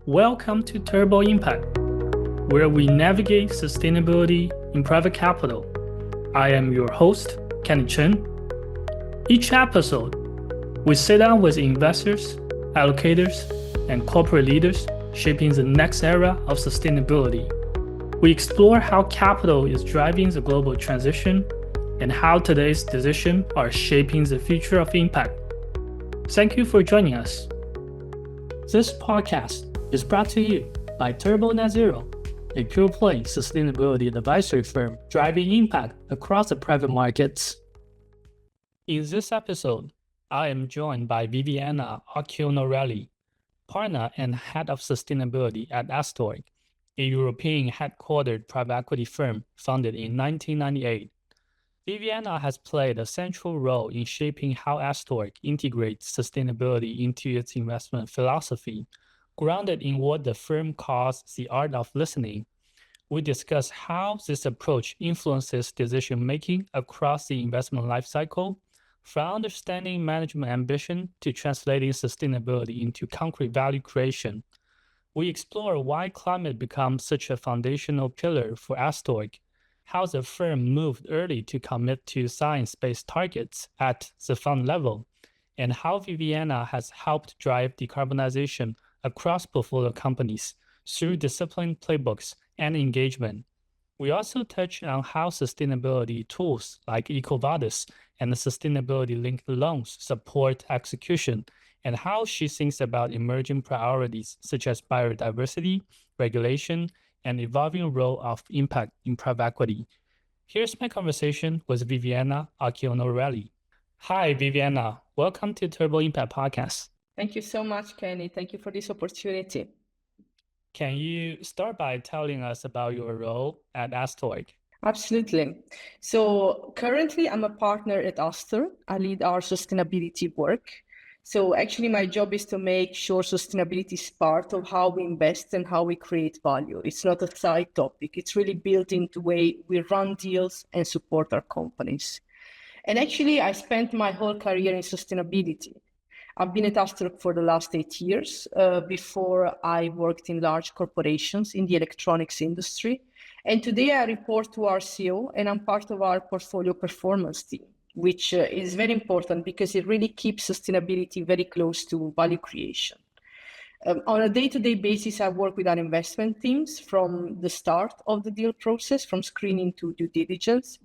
Welcome to Turbo Impact, where we navigate sustainability in private capital. I am your host, Kenny Chen. Each episode, we sit down with investors, allocators, and corporate leaders shaping the next era of sustainability. We explore how capital is driving the global transition and how today's decisions are shaping the future of impact. Thank you for joining us. This podcast is brought to you by Turbo Net Zero, a pure-play sustainability advisory firm driving impact across the private markets. In this episode, I am joined by Viviana Occhionorelli, partner and head of sustainability at Astorg, a European headquartered private equity firm founded in 1998. Viviana has played a central role in shaping how Astorg integrates sustainability into its investment philosophy, grounded in what the firm calls the art of listening. We discuss how this approach influences decision-making across the investment lifecycle, from understanding management ambition to translating sustainability into concrete value creation. We explore why climate becomes such a foundational pillar for Astorg, how the firm moved early to commit to science-based targets at the fund level, and how Viviana has helped drive decarbonization across portfolio companies through disciplined playbooks and engagement. We also touch on how sustainability tools like EcoVadis and the sustainability-linked loans support execution, and how she thinks about emerging priorities such as biodiversity, regulation, and evolving role of impact in private equity. Here's my conversation with Viviana Occhionorelli. Hi, Viviana. Welcome to Turbo Impact Podcast. Thank you so much, Kenny. Thank you for this opportunity. Can you start by telling us about your role at Astorg? Absolutely. So currently I'm a partner at Astorg. I lead our sustainability work. So actually my job is to make sure sustainability is part of how we invest and how we create value. It's not a side topic. It's really built into the way we run deals and support our companies. And actually I spent my whole career in sustainability. I've been at Astorg for the last 8 years. Before I worked in large corporations in the electronics industry. And today I report to our CEO and I'm part of our portfolio performance team, which is very important because it really keeps sustainability very close to value creation. On a day-to-day basis, I work with our investment teams from the start of the deal process, from screening to due diligence.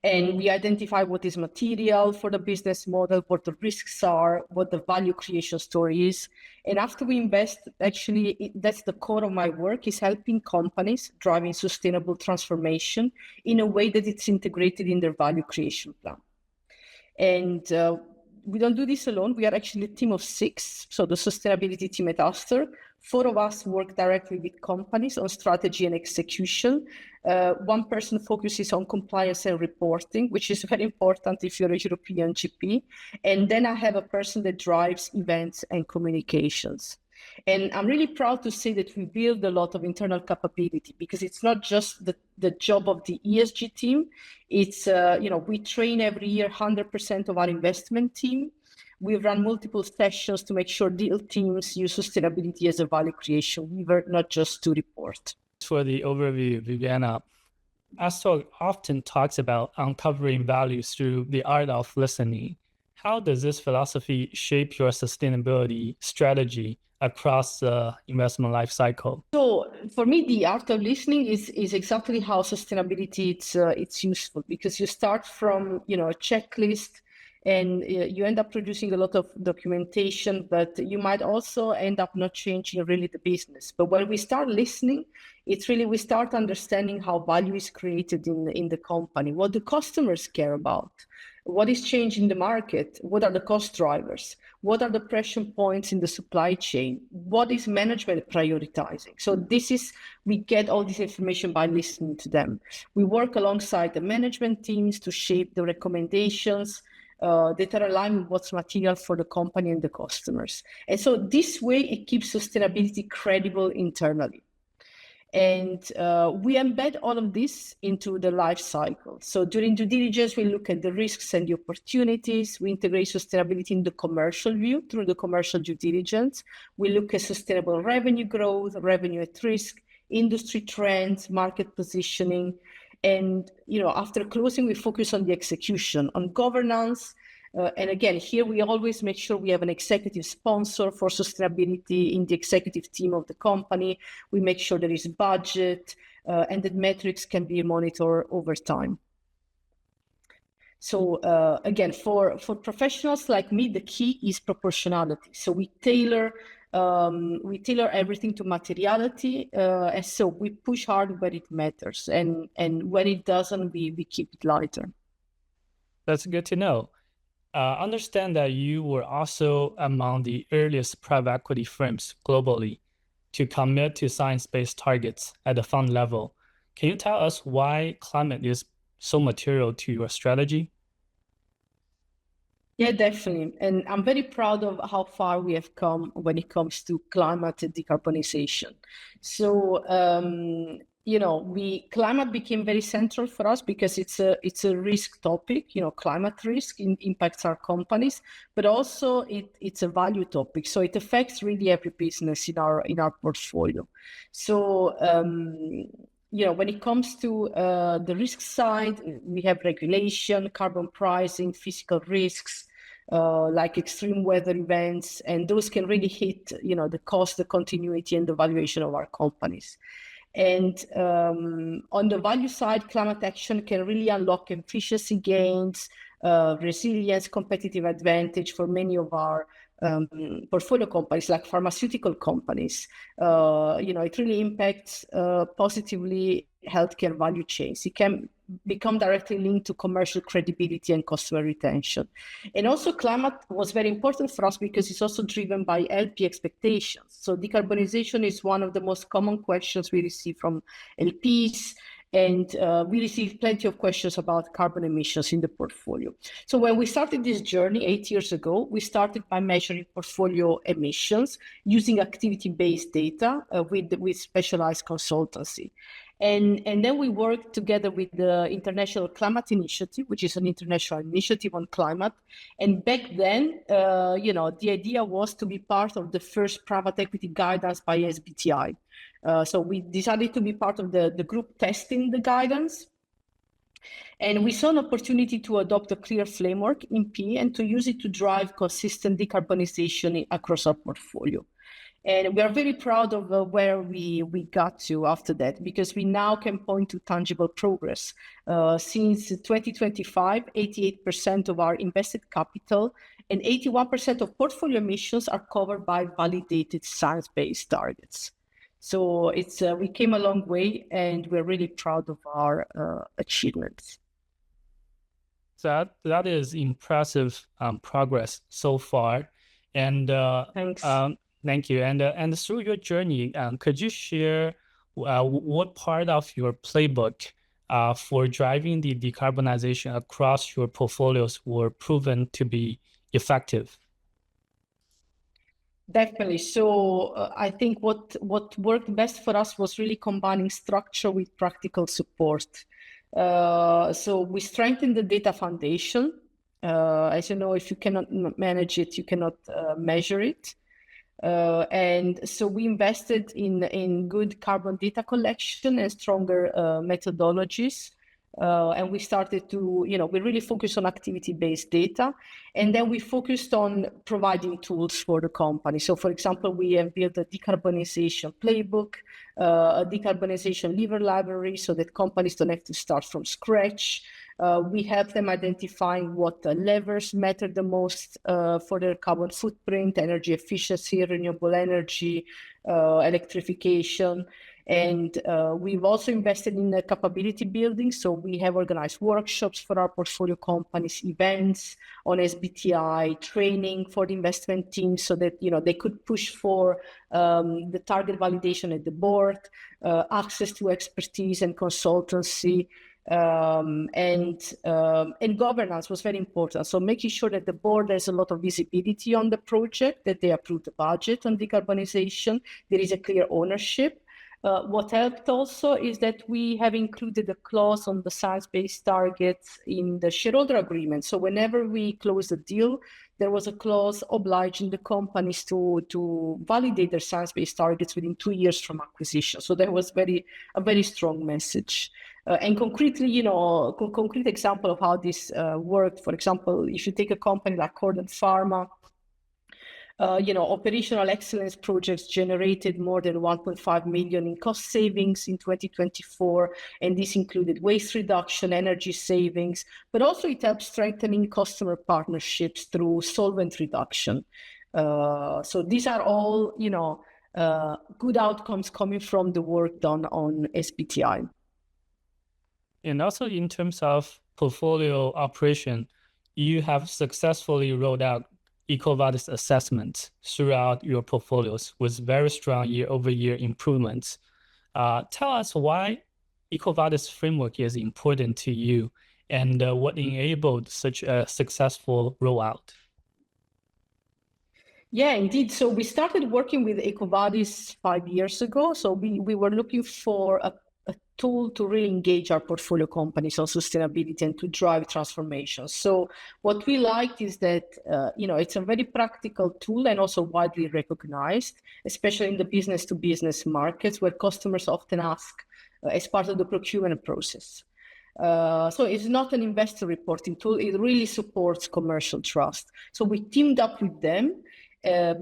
And we identify what is material for the business model, what the risks are, what the value creation story is. And after we invest, actually, that's the core of my work, is helping companies driving sustainable transformation in a way that it's integrated in their value creation plan. And we don't do this alone. We are actually a team of 6. So the sustainability team at Astorg, 4 of us work directly with companies on strategy and execution. 1 person focuses on compliance and reporting, which is very important if you're a European GP. And then I have a person that drives events and communications. And I'm really proud to say that we build a lot of internal capability because it's not just the job of the ESG team. It's, we train every year 100% of our investment team. We run multiple sessions to make sure deal teams use sustainability as a value creation lever, not just to report. For the overview, Viviana, Astorg often talks about uncovering value through the art of listening. How does this philosophy shape your sustainability strategy across the investment life cycle? So for me, the art of listening is exactly how sustainability it's useful, because you start from a checklist and you end up producing a lot of documentation, but you might also end up not changing really the business. But when we start listening, it's really we start understanding how value is created in the company, what the customers care about, what is changing in the market, what are the cost drivers, what are the pressure points in the supply chain, what is management prioritizing. So we get all this information by listening to them. We work alongside the management teams to shape the recommendations that are aligned with what's material for the company and the customers. And so this way it keeps sustainability credible internally. And we embed all of this into the life cycle. So during due diligence, we look at the risks and the opportunities. We integrate sustainability in the commercial view through the commercial due diligence. We look at sustainable revenue growth, revenue at risk, industry trends, market positioning. And after closing, we focus on the execution, on governance. And again, here we always make sure we have an executive sponsor for sustainability in the executive team of the company. We make sure there is budget and that metrics can be monitored over time. So again, for professionals like me, the key is proportionality. So we tailor everything to materiality, and so we push hard where it matters, and when it doesn't, we keep it lighter. That's good to know. Understand that you were also among the earliest private equity firms globally to commit to science-based targets at the fund level. Can you tell us why climate is so material to your strategy? Yeah, definitely. And I'm very proud of how far we have come when it comes to climate and decarbonization. So, climate became very central for us because it's a risk topic. Climate risk impacts our companies, but also it's a value topic. So it affects really every business in our portfolio. So when it comes to the risk side, we have regulation, carbon pricing, physical risks, like extreme weather events, and those can really hit, the cost, the continuity, and the valuation of our companies. And on the value side, climate action can really unlock efficiency gains, resilience, competitive advantage for many of our portfolio companies, like pharmaceutical companies. It really impacts positively healthcare value chains. It can become directly linked to commercial credibility and customer retention. And also climate was very important for us because it's also driven by LP expectations. So decarbonization is one of the most common questions we receive from LPs. And we received plenty of questions about carbon emissions in the portfolio. So when we started this journey 8 years ago, we started by measuring portfolio emissions using activity-based data with specialized consultancy. And then we worked together with the International Climate Initiative, which is an international initiative on climate. And back then, the idea was to be part of the first private equity guidance by SBTi. So we decided to be part of the group testing the guidance. And we saw an opportunity to adopt a clear framework in P and to use it to drive consistent decarbonization across our portfolio. And we are very proud of where we got to after that, because we now can point to tangible progress. Since 2025, 88% of our invested capital and 81% of portfolio emissions are covered by validated science-based targets. So we came a long way, and we're really proud of our achievements. So that is impressive progress so far. And Thanks. Thank you. And through your journey, could you share what part of your playbook for driving the decarbonization across your portfolios were proven to be effective? Definitely. So I think what worked best for us was really combining structure with practical support. So we strengthened the data foundation. As you know, if you cannot manage it, you cannot measure it. And so we invested in good carbon data collection and stronger methodologies. And we started to, we really focused on activity-based data. And then we focused on providing tools for the company. So for example, we have built a decarbonization playbook, a decarbonization lever library so that companies don't have to start from scratch. We help them identifying what levers matter the most for their carbon footprint, energy efficiency, renewable energy, electrification. And we've also invested in capability building. So we have organized workshops for our portfolio companies, events on SBTi, training for the investment team so that, they could push for the target validation at the board, access to expertise and consultancy. And governance was very important. So making sure that the board has a lot of visibility on the project, that they approve the budget on decarbonization, there is a clear ownership. What helped also is that we have included a clause on the science-based targets in the shareholder agreement. So whenever we close a deal, there was a clause obliging the companies to validate their science-based targets within 2 years from acquisition. So that was a very strong message. And concretely, concrete example of how this worked. For example, if you take a company like Cordant Pharma, operational excellence projects generated more than 1.5 million in cost savings in 2024, and this included waste reduction, energy savings, but also it helps strengthening customer partnerships through solvent reduction. So these are all, good outcomes coming from the work done on SBTI. And also in terms of portfolio operation, you have successfully rolled out EcoVadis assessments throughout your portfolios with very strong year-over-year improvements. Tell us why EcoVadis framework is important to you and what enabled such a successful rollout. Yeah, indeed. So we started working with EcoVadis 5 years ago. So we were looking for a tool to really engage our portfolio companies on sustainability and to drive transformation. So what we liked is that, it's a very practical tool and also widely recognized, especially in the business to business markets where customers often ask as part of the procurement process. So it's not an investor reporting tool. It really supports commercial trust. So we teamed up with them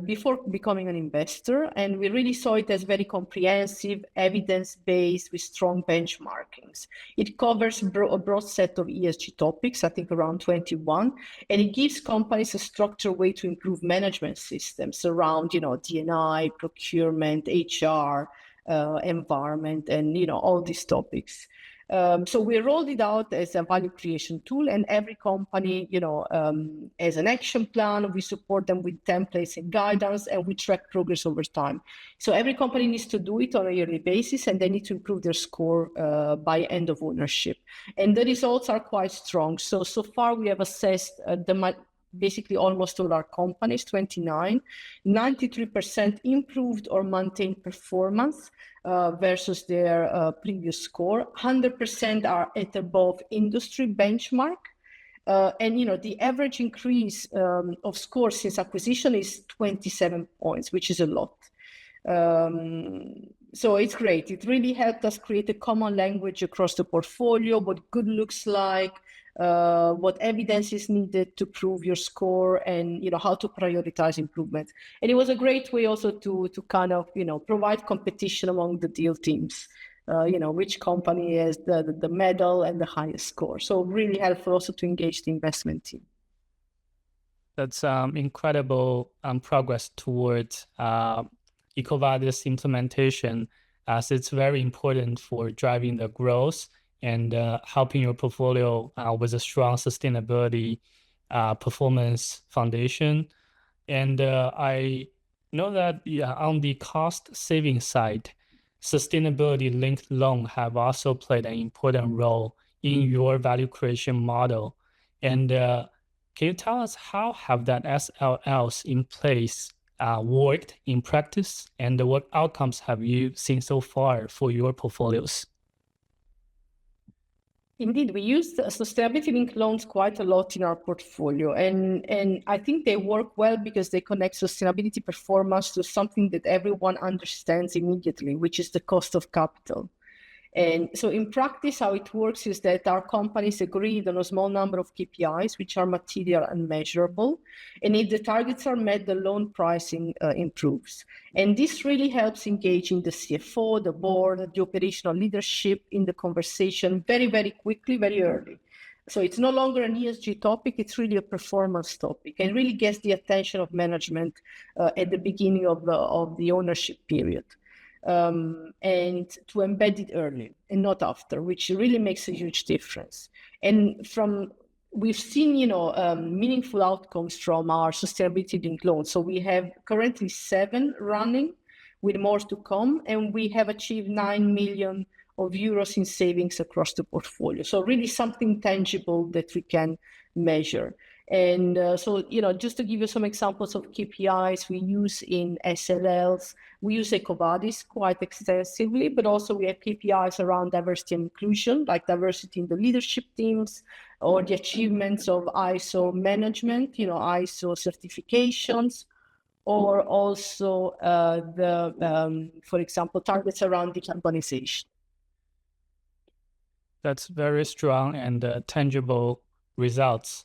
before becoming an investor, and we really saw it as very comprehensive, evidence-based with strong benchmarkings. It covers a broad set of ESG topics, I think around 21, and it gives companies a structured way to improve management systems around, D&I, procurement, HR, environment, and all these topics. So we rolled it out as a value creation tool, and every company, as an action plan. We support them with templates and guidance, and we track progress over time. So every company needs to do it on a yearly basis, and they need to improve their score by end of ownership. And the results are quite strong. So far we have assessed basically almost all our companies, 29, 93% improved or maintained performance versus their previous score. 100% are at above industry benchmark. And the average increase of score since acquisition is 27 points, which is a lot. So it's great. It really helped us create a common language across the portfolio, what good looks like, what evidence is needed to prove your score, and how to prioritize improvement. And it was a great way also to kind of provide competition among the deal teams. Which company has the medal and the highest score. So really helpful also to engage the investment team. That's incredible progress towards EcoVadis implementation, as it's very important for driving the growth and helping your portfolio with a strong sustainability performance foundation. And I know that on the cost saving side, sustainability linked loans have also played an important role in your value creation model. And can you tell us how have that SLLs in place worked in practice, and what outcomes have you seen so far for your portfolios? Indeed, we use sustainability-linked loans quite a lot in our portfolio, and I think they work well because they connect sustainability performance to something that everyone understands immediately, which is the cost of capital. And so in practice, how it works is that our companies agreed on a small number of KPIs, which are material and measurable. And if the targets are met, the loan pricing improves. And this really helps engaging the CFO, the board, the operational leadership in the conversation very, very quickly, very early. So it's no longer an ESG topic, it's really a performance topic, and really gets the attention of management at the beginning of the ownership period. And to embed it early and not after, which really makes a huge difference. And we've seen, meaningful outcomes from our sustainability-linked loans. So we have currently 7 running, with more to come, and we have achieved 9 million euros in savings across the portfolio. So really something tangible that we can measure. And so, just to give you some examples of KPIs we use in SLLs, we use EcoVadis quite extensively, but also we have KPIs around diversity and inclusion, like diversity in the leadership teams or the achievements of ISO management, ISO certifications, or also for example, targets around decarbonization. That's very strong and tangible results.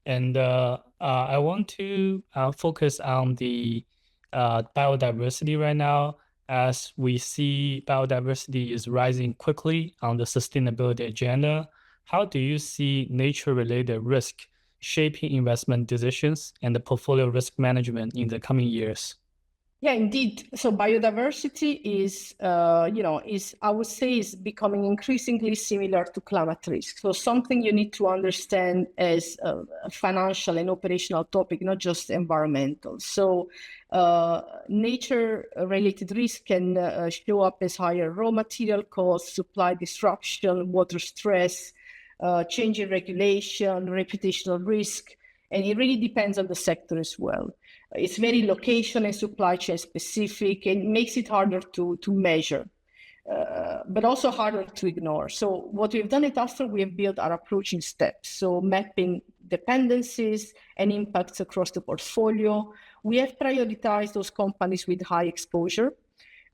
And I want to focus on the biodiversity right now, as we see biodiversity is rising quickly on the sustainability agenda. How do you see nature-related risk shaping investment decisions and the portfolio risk management in the coming years? Yeah, indeed. So biodiversity is I would say, is becoming increasingly similar to climate risk. So something you need to understand as a financial and operational topic, not just environmental. So nature-related risk can show up as higher raw material costs, supply disruption, water stress, change in regulation, reputational risk, and it really depends on the sector as well. It's very location and supply chain specific, and makes it harder to measure, but also harder to ignore. So what we've done at Astorg, we have built our approach in steps. So mapping dependencies and impacts across the portfolio. We have prioritized those companies with high exposure.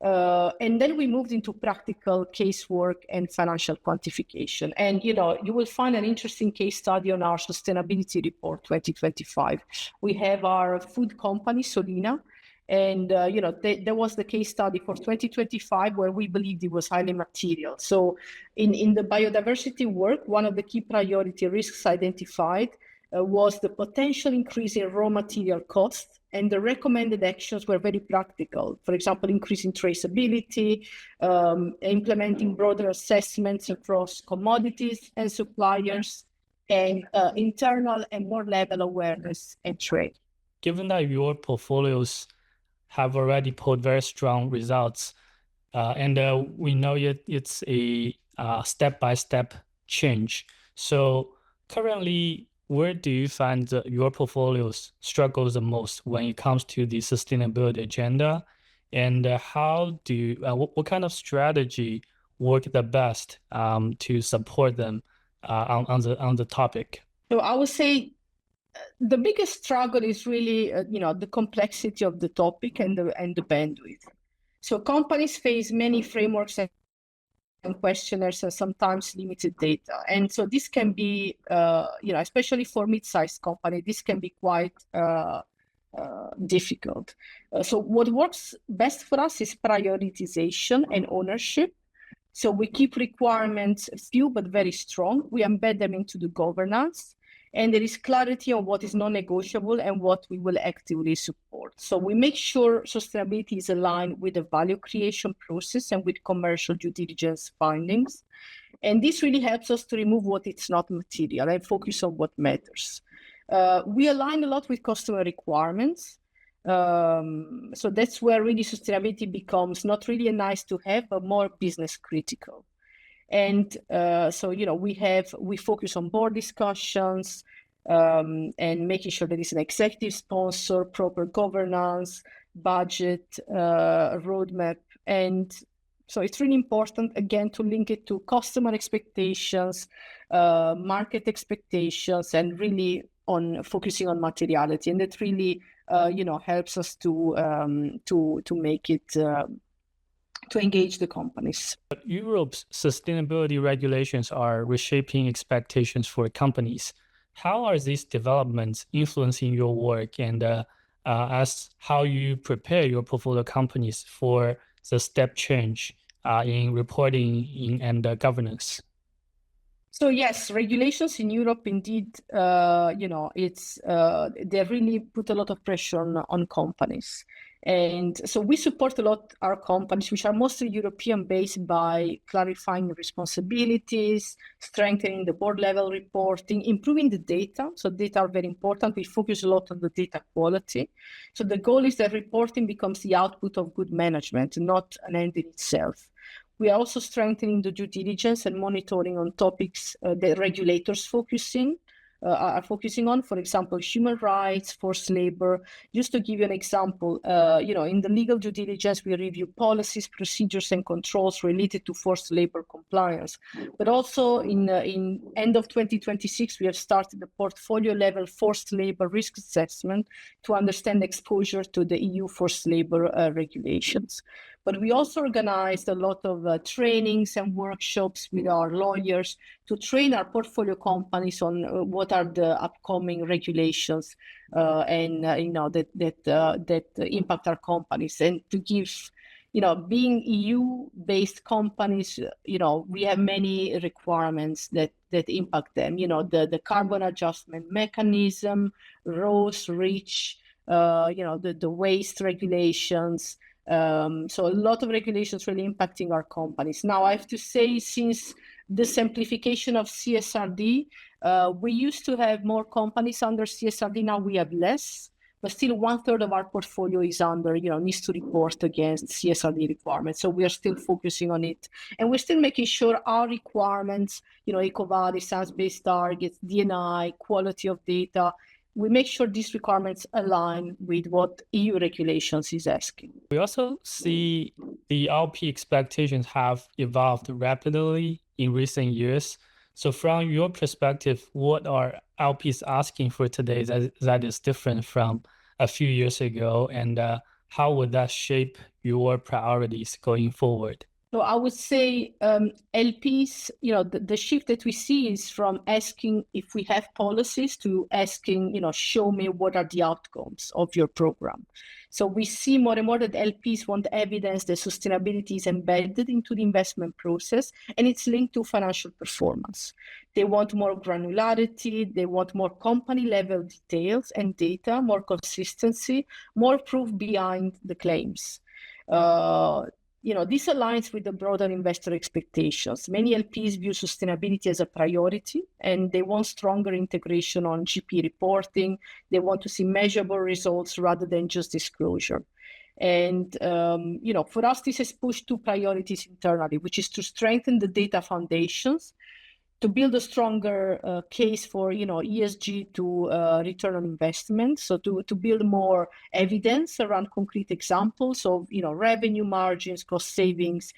And then we moved into practical casework and financial quantification. And, you will find an interesting case study on our sustainability report 2025. We have our food company, Solina, and, there was the case study for 2025 where we believed it was highly material. So in the biodiversity work, one of the key priority risks identified was the potential increase in raw material costs, and the recommended actions were very practical. For example, increasing traceability, implementing broader assessments across commodities and suppliers, and internal and more level awareness and trade. Given that your portfolios have already pulled very strong results, and we know it's a step-by-step change. So currently, where do you find your portfolios struggles the most when it comes to the sustainability agenda? And what kind of strategy work the best to support them on the topic? So I would say the biggest struggle is really, the complexity of the topic and the bandwidth. So companies face many frameworks and questionnaires and sometimes limited data. And so this can be, especially for mid-sized company, this can be quite difficult. So what works best for us is prioritization and ownership. So we keep requirements few but very strong. We embed them into the governance, and there is clarity on what is non-negotiable and what we will actively support. So we make sure sustainability is aligned with the value creation process and with commercial due diligence findings. And this really helps us to remove what is not material and focus on what matters. We align a lot with customer requirements. So that's where really sustainability becomes not really a nice to have, but more business critical. And so, we focus on board discussions and making sure that it's an executive sponsor, proper governance, budget, roadmap. And so it's really important, again, to link it to customer expectations, market expectations, and really on focusing on materiality. And that really, helps us to make it to engage the companies. Europe's sustainability regulations are reshaping expectations for companies. How are these developments influencing your work, and as how you prepare your portfolio companies for the step change in reporting and governance? So yes, regulations in Europe indeed, they really put a lot of pressure on companies. And so we support a lot our companies, which are mostly European based, by clarifying responsibilities, strengthening the board level reporting, improving the data. So data are very important. We focus a lot on the data quality. So the goal is that reporting becomes the output of good management, not an end in itself. We are also strengthening the due diligence and monitoring on topics that regulators focus in, are focusing on, for example, human rights, forced labor. Just to give you an example, in the legal due diligence, we review policies, procedures, and controls related to forced labor compliance. But also in end of 2026, we have started the portfolio level forced labor risk assessment to understand exposure to the EU forced labor regulations. But we also organized a lot of trainings and workshops with our lawyers to train our portfolio companies on what are the upcoming regulations that impact our companies, and to give, being EU-based companies, we have many requirements that impact them. The carbon adjustment mechanism, ROS, REACH, the waste regulations. So a lot of regulations really impacting our companies. Now, I have to say, since the simplification of CSRD, we used to have more companies under CSRD. Now we have less, but still 1/3 of our portfolio is under, needs to report against CSRD requirements. So we are still focusing on it. And we're still making sure our requirements, EcoVadis, science-based targets, D&I, quality of data, we make sure these requirements align with what EU regulations is asking. We also see the LP expectations have evolved rapidly in recent years. So from your perspective, what are LPs asking for today that is different from a few years ago? And how would that shape your priorities going forward? So I would say LPs, the shift that we see is from asking if we have policies to asking, show me what are the outcomes of your program. So we see more and more that LPs want evidence that sustainability is embedded into the investment process and it's linked to financial performance. They want more granularity, they want more company level details and data, more consistency, more proof behind the claims. This aligns with the broader investor expectations. Many LPs view sustainability as a priority, and they want stronger integration on GP reporting. They want to see measurable results rather than just disclosure. And, for us, this has pushed two priorities internally, which is to strengthen the data foundations, to build a stronger case for, ESG to return on investment. So to build more evidence around concrete examples of, revenue margins, cost savings,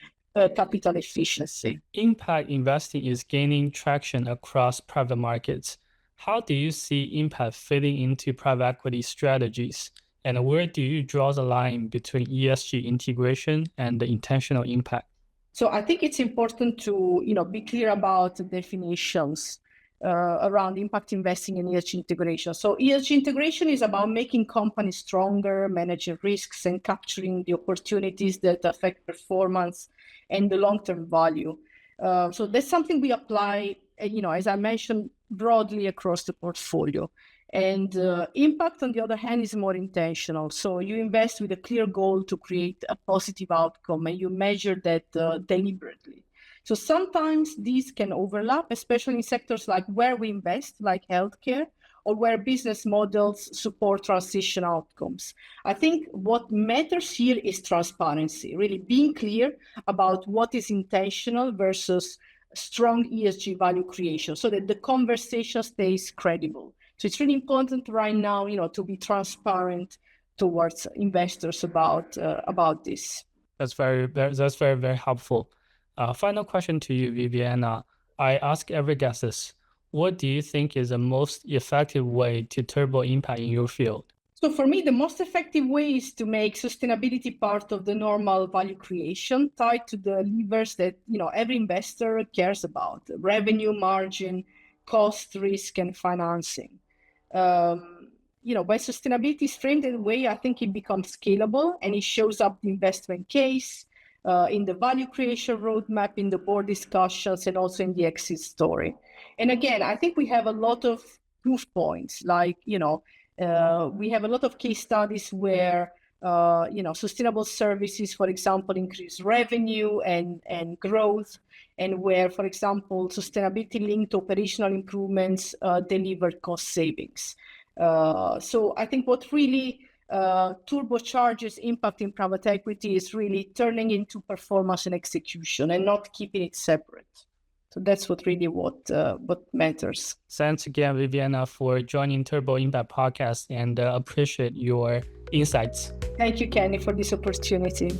capital efficiency. Impact investing is gaining traction across private markets. How do you see impact fitting into private equity strategies? And where do you draw the line between ESG integration and the intentional impact? So I think it's important to, be clear about the definitions around impact investing and ESG integration. So ESG integration is about making companies stronger, managing risks, and capturing the opportunities that affect performance and the long-term value. So that's something we apply, as I mentioned, broadly across the portfolio. And impact, on the other hand, is more intentional. So you invest with a clear goal to create a positive outcome, and you measure that deliberately. So sometimes these can overlap, especially in sectors like where we invest, like healthcare, or where business models support transition outcomes. I think what matters here is transparency, really being clear about what is intentional versus strong ESG value creation, so that the conversation stays credible. So it's really important right now, to be transparent towards investors about this. That's very, very helpful. Final question to you, Viviana. I ask every guest this. What do you think is the most effective way to turbo impact in your field? So for me, the most effective way is to make sustainability part of the normal value creation, tied to the levers that every investor cares about: revenue, margin, cost, risk, and financing. When sustainability is framed in a way, I think it becomes scalable and it shows up the investment case, in the value creation roadmap, in the board discussions, and also in the exit story. And again, I think we have a lot of proof points, like, we have a lot of case studies where, sustainable services, for example, increase revenue and growth, and where, for example, sustainability-linked operational improvements deliver cost savings. So I think what really turbocharges impact in private equity is really turning into performance and execution and not keeping it separate. So that's what matters. Thanks again, Viviana, for joining Turbo Impact Podcast, and appreciate your insights. Thank you, Kenny, for this opportunity.